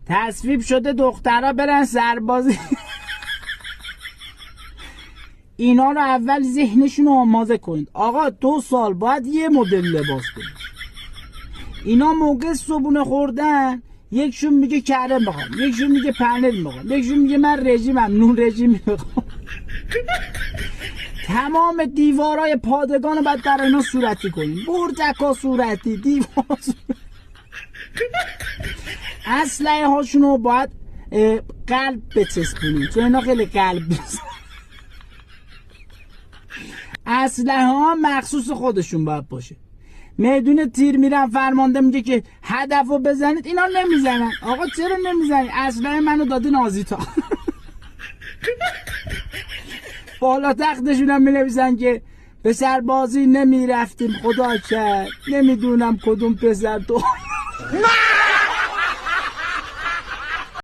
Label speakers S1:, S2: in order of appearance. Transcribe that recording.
S1: تصویب شده دخترها برن سربازی. اینا رو اول ذهنشون رو آماده کنید. آقا 2 سال باید یه مدل لباس کنید. اینا موقع صبحونه خوردن یکشون میگه کره میخوام، یکشون میگه پنیر میخوام، یکشون میگه من رژیمم، نون رژیم میخوام. تمام دیوارای پادگان رو باید در اینا صورتی کنیم. برجکا صورتی، دیوار صورتی. اسلحه هاشون رو باید قلب بچسبونیم چون اینا خیلی قلب بزن. اسلحه ها مخصوص خودشون باید باشه. میدون تیر میرن فرمانده میگه که هدفو بزنید، اینا نمیزنن. آقا چرا نمیزنید؟ اسلحه منو دادین آزیتا. بالا تختشون هم مینویسن که به سربازی نمیرفتیم خدا کرد، نمیدونم کدوم پسر تو.